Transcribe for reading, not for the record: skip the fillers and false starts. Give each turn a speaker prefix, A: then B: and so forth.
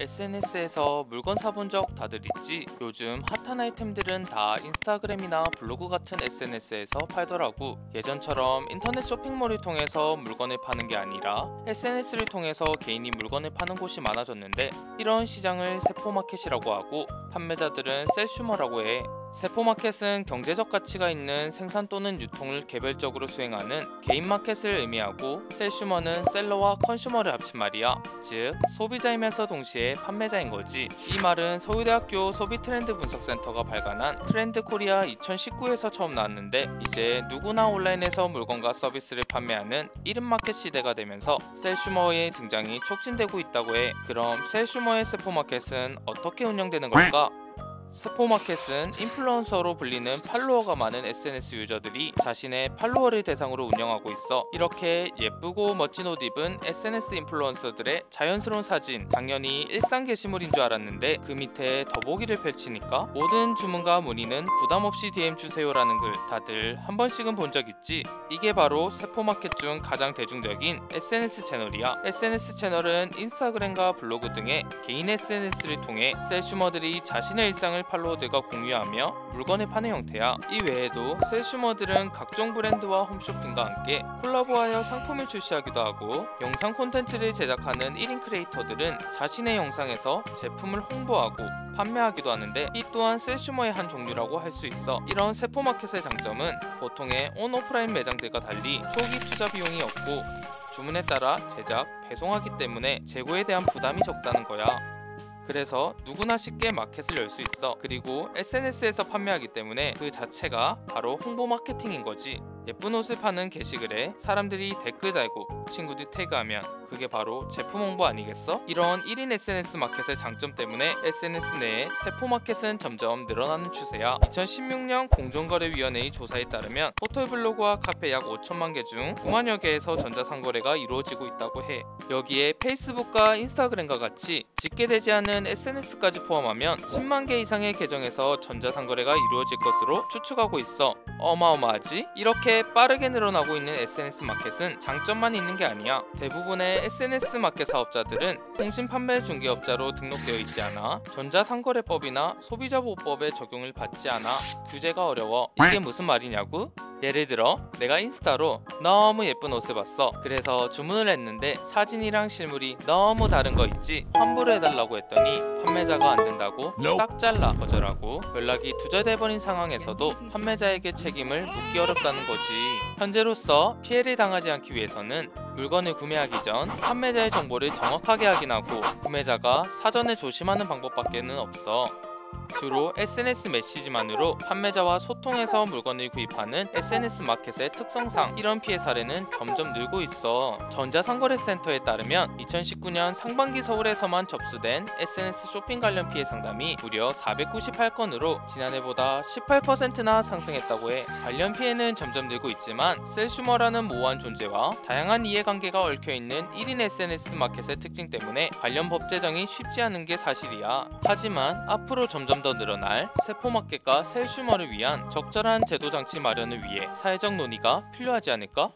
A: SNS에서 물건 사본 적 다들 있지? 요즘 핫한 아이템들은 다 인스타그램이나 블로그 같은 SNS에서 팔더라고. 예전처럼 인터넷 쇼핑몰을 통해서 물건을 파는 게 아니라 SNS를 통해서 개인이 물건을 파는 곳이 많아졌는데, 이런 시장을 세포마켓이라고 하고 판매자들은 셀슈머라고 해. 세포마켓은 경제적 가치가 있는 생산 또는 유통을 개별적으로 수행하는 개인 마켓을 의미하고, 셀슈머는 셀러와 컨슈머를 합친 말이야. 즉 소비자이면서 동시에 판매자인 거지. 이 말은 서울대학교 소비트렌드 분석센터가 발간한 트렌드 코리아 2019에서 처음 나왔는데, 이제 누구나 온라인에서 물건과 서비스를 판매하는 이른 마켓 시대가 되면서 셀슈머의 등장이 촉진되고 있다고 해. 그럼 셀슈머의 세포마켓은 어떻게 운영되는 걸까? 세포마켓은 인플루언서로 불리는 팔로워가 많은 SNS 유저들이 자신의 팔로워를 대상으로 운영하고 있어. 이렇게 예쁘고 멋진 옷 입은 SNS 인플루언서들의 자연스러운 사진, 당연히 일상 게시물인 줄 알았는데 그 밑에 더보기를 펼치니까 모든 주문과 문의는 부담없이 DM 주세요라는 글 다들 한 번씩은 본 적 있지? 이게 바로 세포마켓 중 가장 대중적인 SNS 채널이야. SNS 채널은 인스타그램과 블로그 등의 개인 SNS를 통해 셀슈머들이 자신의 일상을 팔로워들과 공유하며 물건을 파는 형태야. 이 외에도 셀슈머들은 각종 브랜드와 홈쇼핑과 함께 콜라보하여 상품을 출시하기도 하고, 영상 콘텐츠를 제작하는 1인 크리에이터들은 자신의 영상에서 제품을 홍보하고 판매하기도 하는데, 이 또한 셀슈머의 한 종류라고 할 수 있어. 이런 세포마켓의 장점은 보통의 온오프라인 매장들과 달리 초기 투자 비용이 없고 주문에 따라 제작, 배송하기 때문에 재고에 대한 부담이 적다는 거야. 그래서 누구나 쉽게 마켓을 열 수 있어. 그리고 SNS에서 판매하기 때문에 그 자체가 바로 홍보 마케팅인 거지. 예쁜 옷을 파는 게시글에 사람들이 댓글 달고 친구들 태그하면 그게 바로 제품 홍보 아니겠어? 이런 1인 SNS 마켓의 장점 때문에 SNS 내에 세포마켓은 점점 늘어나는 추세야. 2016년 공정거래위원회의 조사에 따르면 포털블로그와 카페 약 5천만 개 중 9만여 개에서 전자상거래가 이루어지고 있다고 해. 여기에 페이스북과 인스타그램과 같이 집계되지 않은 SNS까지 포함하면 10만 개 이상의 계정에서 전자상거래가 이루어질 것으로 추측하고 있어. 어마어마하지? 이렇게 빠르게 늘어나고 있는 SNS 마켓은 장점만 있는 게 아니야. 대부분의 SNS 마켓 사업자들은 통신 판매 중개업자로 등록되어 있지 않아 전자상거래법이나 소비자보호법의 적용을 받지 않아 규제가 어려워. 이게 무슨 말이냐고? 예를 들어 내가 인스타로 너무 예쁜 옷을 봤어. 그래서 주문을 했는데 사진이랑 실물이 너무 다른 거 있지? 환불을 해달라고 했더니 판매자가 안 된다고 싹 잘라 거절하고 연락이 두절돼버린 상황에서도 판매자에게 책임을 묻기 어렵다는 거지. 현재로서 피해를 당하지 않기 위해서는 물건을 구매하기 전 판매자의 정보를 정확하게 확인하고 구매자가 사전에 조심하는 방법밖에는 없어. 주로 SNS 메시지만으로 판매자와 소통해서 물건을 구입하는 SNS 마켓의 특성상 이런 피해 사례는 점점 늘고 있어. 전자상거래센터에 따르면 2019년 상반기 서울에서만 접수된 SNS 쇼핑 관련 피해 상담이 무려 498건으로 지난해보다 18%나 상승했다고 해. 관련 피해는 점점 늘고 있지만 셀슈머라는 모호한 존재와 다양한 이해관계가 얽혀있는 1인 SNS 마켓의 특징 때문에 관련 법 제정이 쉽지 않은 게 사실이야. 하지만 앞으로 점점 더 늘어날 세포마켓과 셀슈머를 위한 적절한 제도장치 마련을 위해 사회적 논의가 필요하지 않을까?